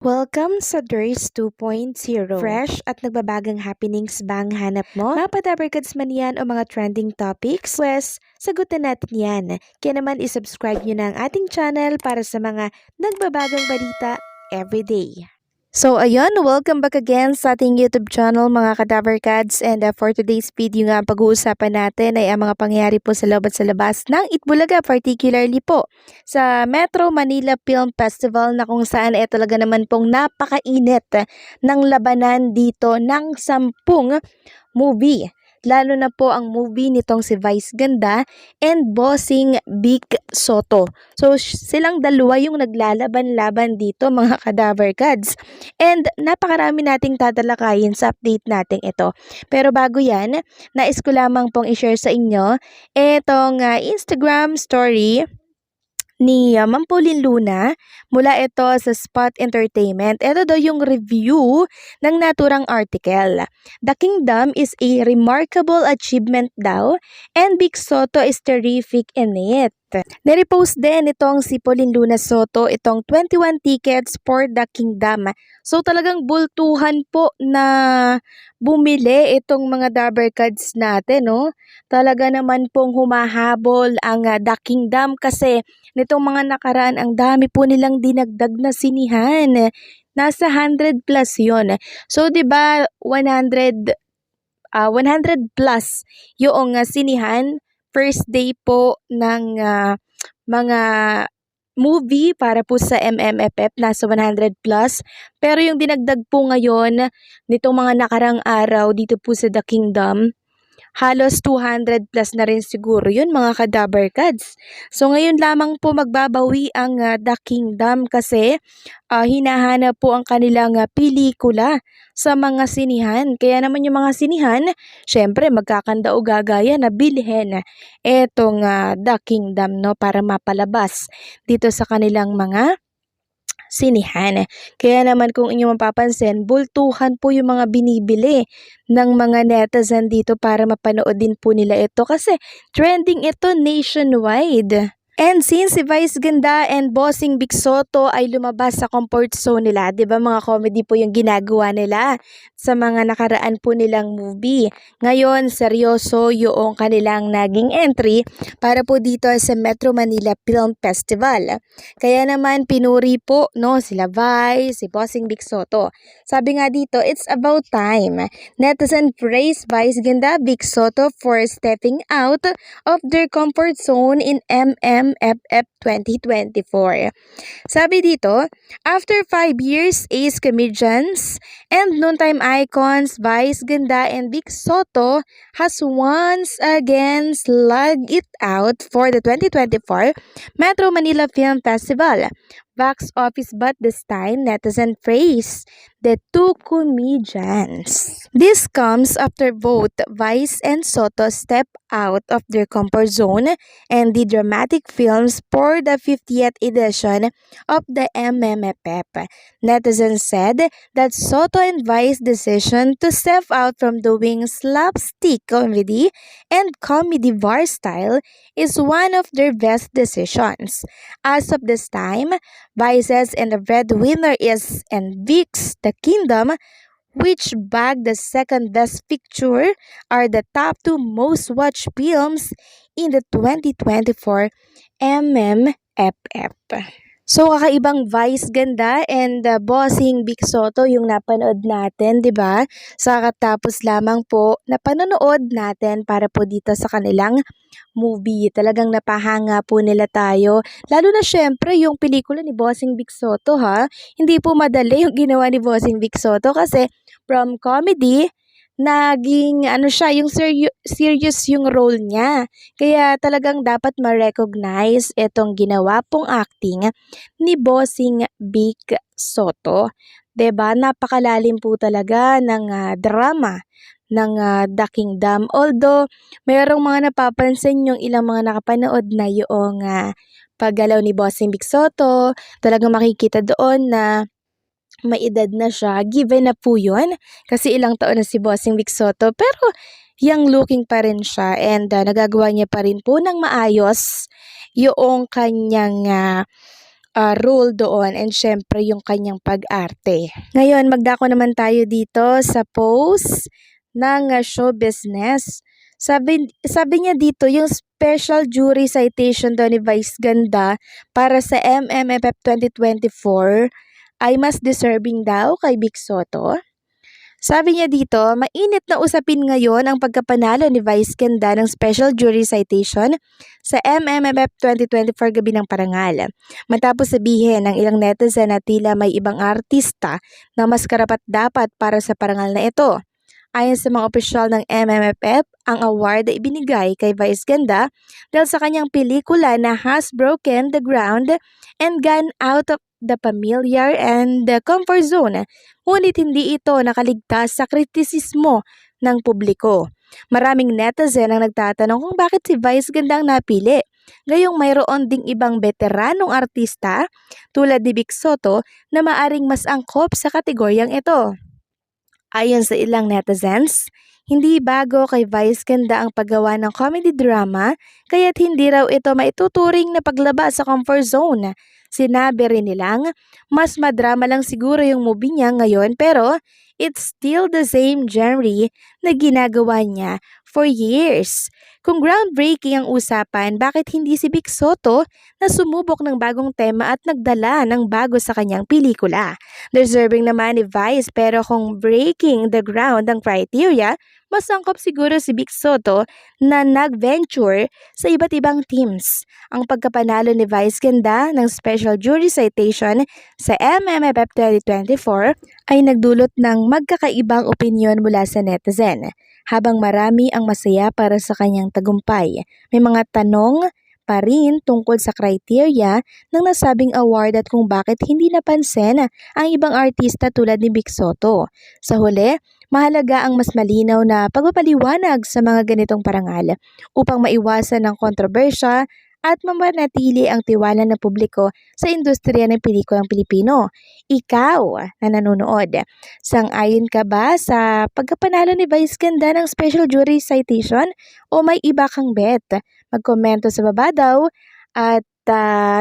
Welcome sa Durs 2.0. Fresh at nagbabagang happenings bang hanap mo? Mga padabarkads man yan o mga trending topics? Pwes, sagutan natin yan. Kaya naman isubscribe nyo na ang ating channel para sa mga nagbabagang balita everyday. So ayun, welcome back again sa ating YouTube channel mga Kadaverkads, and for today's video nga pag-uusapan natin ay ang mga pangyayari po sa loob at sa labas ng Itbulaga, particularly po sa Metro Manila Film Festival na kung saan talaga naman pong napakainit ng labanan dito ng 10 movie. Lalo na po ang movie nitong si Vice Ganda and Bossing Vic Soto. So silang dalawa yung naglalaban-laban dito mga Kadaverkads. And napakarami nating tatalakayin sa update natin ito. Pero bago yan, nais ko lamang pong i-share sa inyo itong Instagram story ni Ma'am Pauline Luna mula ito sa Spot Entertainment. Ito daw yung review ng naturang article. The Kingdom is a remarkable achievement daw and Vic Soto is terrific in it. Nirepost din itong si Pauline Luna Soto itong 21 tickets for The Kingdom. So talagang bultuhan po na bumili itong mga Dabarkads natin, no? Talaga naman pong humahabol ang The Kingdom kasi nitong mga nakaraan ang dami po nilang dinagdag na sinihan. Nasa 100 plus yon. So 'di ba 100 plus yung sinihan first day po ng mga movie para po sa MMFF, nasa 100 plus. Pero yung dinagdag po ngayon nitong mga nakarang araw dito po sa The Kingdom, halos 200 plus na rin siguro yun mga Kadabarkads. So ngayon lamang po magbabawi ang The Kingdom kasi hinahanap po ang kanilang pelikula sa mga sinihan. Kaya naman yung mga sinihan, syempre magkakanda o gagaya na bilhin etong The Kingdom, no, para mapalabas dito sa kanilang mga sinihan. Kaya naman kung inyo mapapansin, bultuhan po yung mga binibili ng mga netizen dito para mapanood din po nila ito kasi trending ito nationwide. And since si Vice Ganda and Bossing Vic Soto ay lumabas sa comfort zone nila, 'di ba mga comedy po yung ginagawa nila sa mga nakaraan po nilang movie. Ngayon, seryoso yung kanilang naging entry para po dito sa Metro Manila Film Festival. Kaya naman pinuri po no sila Vice, si Bossing Vic Soto. Sabi nga dito, it's about time. Netizen praise Vice Ganda, Vic Soto for stepping out of their comfort zone in MMFF 2024. Sabi dito, after 5 years, ace comedians and noontime icons Vice Ganda and Vic Soto has once again slugged it out for the 2024 Metro Manila Film Festival box office, but this time netizen praise the two comedians. This comes after both Vice and Soto step out of their comfort zone and did dramatic films for the 50th edition of the MMFF. Netizens said that Soto and Vice's decision to step out from doing slapstick comedy and comedy bar style is one of their best decisions. As of this time, Vices and the breadwinner is and Vic's The Kingdom, which bagged the second best picture, are the top two most watched films in the 2024 MMFF. So, kakaibang Vice Ganda and Bossing Vic Soto yung napanood natin, di ba? Sa katapos lamang po na panonood natin para po dito sa kanilang movie. Talagang napahanga po nila tayo. Lalo na syempre yung pelikula ni Bossing Vic Soto, ha? Hindi po madali yung ginawa ni Bossing Vic Soto kasi from comedy, naging siya, yung serious yung role niya. Kaya talagang dapat ma-recognize itong ginawa pong acting ni Bossing Vic Soto. 'Di ba? Napakalalim po talaga ng drama ng The Kingdom. Although, mayroong mga napapansin yung ilang mga nakapanood na yung paggalaw ni Bossing Vic Soto. Talagang makikita doon na may edad na siya, given na po yun. Kasi ilang taon na si Bossing Vic Soto, pero young looking pa rin siya and nagagawa niya pa rin po ng maayos yung kanyang role doon and syempre yung kanyang pag-arte. Ngayon, magdako naman tayo dito sa post ng show business. Sabi niya dito, yung special jury citation daw ni Vice Ganda para sa MMFF 2024 ay mas deserving daw kay Vic Soto. Sabi niya dito, mainit na usapin ngayon ang pagkapanalo ni Vice Ganda ng Special Jury Citation sa MMFF 2024 Gabi ng Parangal. Matapos sabihin ng ilang netizen na tila may ibang artista na mas karapat-dapat para sa parangal na ito. Ayon sa mga opisyal ng MMFF, ang award ay ibinigay kay Vice Ganda dahil sa kanyang pelikula na has broken the ground and gone out of the familiar and the comfort zone, ngunit hindi ito nakaligtas sa kritisismo ng publiko. Maraming netizen ang nagtatanong kung bakit si Vice Ganda ang napili. Gayong mayroon ding ibang veteranong artista tulad ni Vic Soto na maaring mas angkop sa kategoryang ito. Ayon sa ilang netizens, hindi bago kay Vice Ganda ang paggawa ng comedy drama kaya't hindi raw ito maituturing na paglaba sa comfort zone. Sinabi rin nilang mas madrama lang siguro yung movie niya ngayon pero it's still the same genre na ginagawa niya for years. Kung groundbreaking ang usapan, bakit hindi si Vic Soto na sumubok ng bagong tema at nagdala ng bago sa kanyang pelikula? Deserving naman ni Vice pero kung breaking the ground ang criteria, mas angkop siguro si Vic Soto na nag-venture sa iba't ibang teams. Ang pagkapanalo ni Vice Ganda ng Special Jury Citation sa MMFF 2024 ay nagdulot ng magkakaibang opinyon mula sa netizen. Habang marami ang masaya para sa kanyang tagumpay, may mga tanong pa rin tungkol sa criteria ng nasabing award at kung bakit hindi napansin ang ibang artista tulad ni Vic Soto. Sa huli, mahalaga ang mas malinaw na pagpapaliwanag sa mga ganitong parangal upang maiwasan ang kontrobersya at mamanatili ang tiwala ng publiko sa industriya ng pelikulang Pilipino. Ikaw na nanonood, sang-ayon ka ba sa pagkapanalo ni Vice Ganda ng Special Jury Citation o may iba kang bet? Magkomento sa baba daw at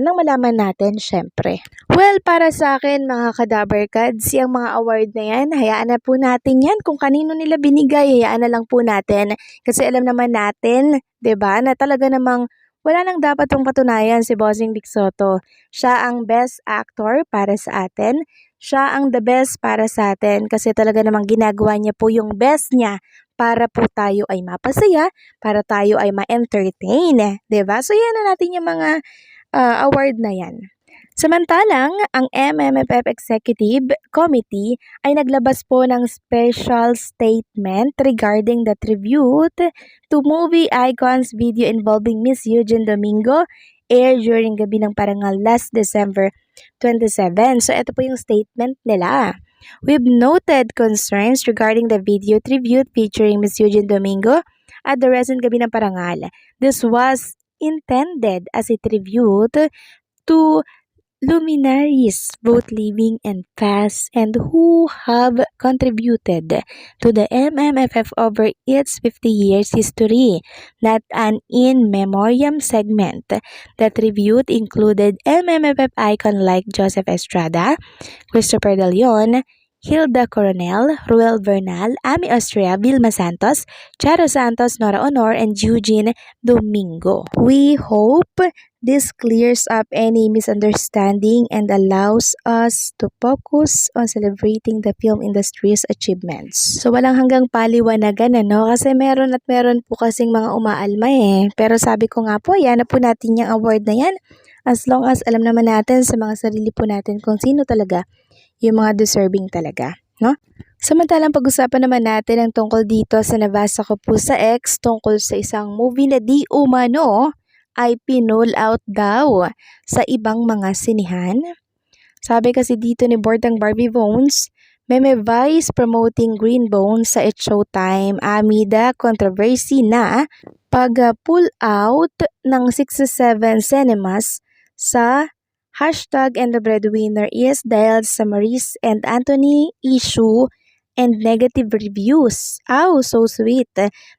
nang malaman natin syempre. Well, para sa akin mga kadabarkads, yung mga award na yan, hayaan na po natin yan. Kung kanino nila binigay, hayaan na lang po natin. Kasi alam naman natin, 'di ba, na talaga namang wala nang dapat pong patunayan si Bossing Vic Soto. Siya ang best actor para sa atin. Siya ang the best para sa atin kasi talaga namang ginagawa niya po yung best niya para po tayo ay mapasaya, para tayo ay ma-entertain. 'Di ba? So yan na natin yung mga award na yan. Samantalang, ang MMFF Executive Committee ay naglabas po ng special statement regarding the tribute to movie icons video involving Miss Eugene Domingo aired during Gabi ng Parangal last December 27. So, ito po yung statement nila. We've noted concerns regarding the video tribute featuring Miss Eugene Domingo at the recent Gabi ng Parangal. This was intended as a tribute to luminaries, both living and past, and who have contributed to the MMFF over its 50 years history, not an in memoriam segment. The tribute included MMFF icon like Joseph Estrada, Christopher De Leon, Hilda Coronel, Ruel Bernal, Ami Austria, Vilma Santos, Charo Santos, Nora Honor, and Eugene Domingo. We hope this clears up any misunderstanding and allows us to focus on celebrating the film industry's achievements. So walang hanggang paliwanagan kasi meron po kasing mga umaalma Pero sabi ko nga po, yan na po natin yung award na yan. As long as alam naman natin sa mga sarili po natin kung sino talaga yung mga deserving talaga, no? Samantalang pag-usapan naman natin ang tungkol dito sa nabasa ko po sa X tungkol sa isang movie na di umano ay pinull out daw sa ibang mga sinihan. Sabi kasi dito ni Bordang Barbie Bones, may Vice promoting Green Bones sa It's Showtime amid controversy na pag-pull out ng 67 cinemas sa hashtag and the breadwinner is dahil sa Maurice and Anthony issue and negative reviews. Oh, so sweet.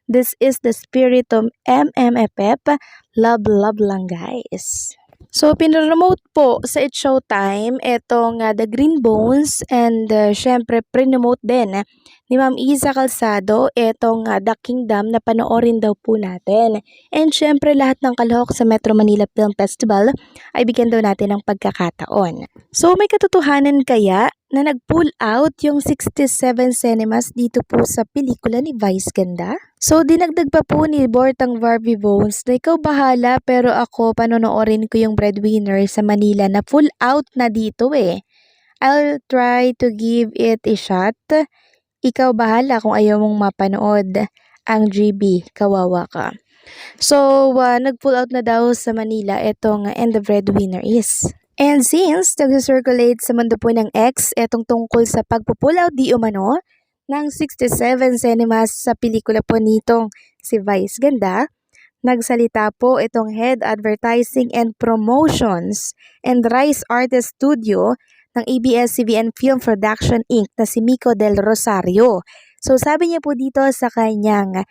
This is the spirit of MMFF. Love lang guys. So, pinromote po sa It's Showtime itong The Green Bones and syempre prinomote din ni Ma'am Iza Calzado itong The Kingdom na panoorin daw po natin. And syempre lahat ng kalahok sa Metro Manila Film Festival ay bigyan daw natin ng pagkakataon. So, may katotohanan kaya na nag-pull out yung 67 cinemas dito po sa pelikula ni Vice Ganda? So, dinagdag pa po ni Bortang Barbie Bones na ikaw bahala pero ako panonoorin ko yung Breadwinner sa Manila na full out na dito eh. I'll try to give it a shot. Ikaw bahala kung ayaw mong mapanood ang GB, kawawa ka. So, nag-pull out na daw sa Manila itong And the Breadwinner Is. And since nag-circulate sa mundo po ng X itong tungkol sa pagpupull out di umano ng 67 cinemas sa pelikula po nitong si Vice Ganda, nagsalita po itong Head Advertising and Promotions and Rise Artist Studio ng ABS-CBN Film Production Inc. na si Miko Del Rosario. So sabi niya po dito sa kanyang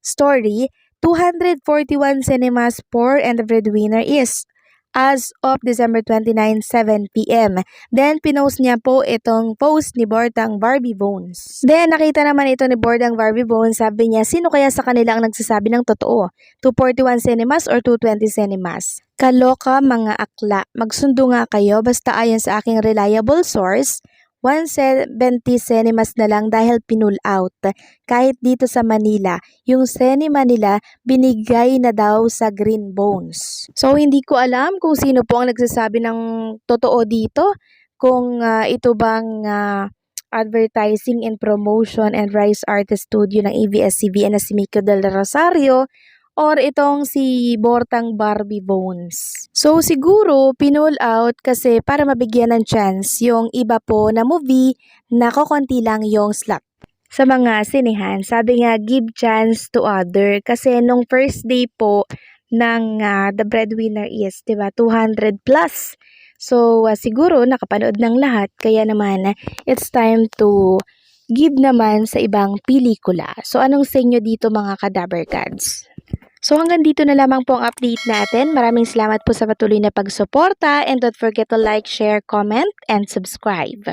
story, 241 cinemas for And the Breadwinner Is as of December 29, 7 p.m. Then, pinost niya po itong post ni Bortang Barbie Bones. Then, nakita naman ito ni Bortang Barbie Bones. Sabi niya, sino kaya sa kanila ang nagsasabi ng totoo? 241 cinemas or 220 cinemas? Kaloka mga akla. Magsundo nga kayo basta ayon sa aking reliable source, 170 cinemas na lang dahil pinull out. Kahit dito sa Manila, yung cinema nila binigay na daw sa Green Bones. So hindi ko alam kung sino po ang nagsasabi ng totoo dito. Kung ito bang Advertising and Promotion and Rise Artist Studio ng ABS-CBN na si Miko Del Rosario or itong si Bortang Barbie Bones. So siguro pinull out kasi para mabigyan ng chance yung iba po na movie na kokonti lang yung slot sa mga sinehan. Sabi nga, give chance to other. Kasi nung first day po ng The Breadwinner Is, diba, 200 plus. So, siguro nakapanood ng lahat. Kaya naman, it's time to give naman sa ibang pelikula. So, anong sa inyo dito mga Kadaber Cads? So hanggang dito na lamang po ang update natin. Maraming salamat po sa patuloy na pagsuporta and don't forget to like, share, comment, and subscribe.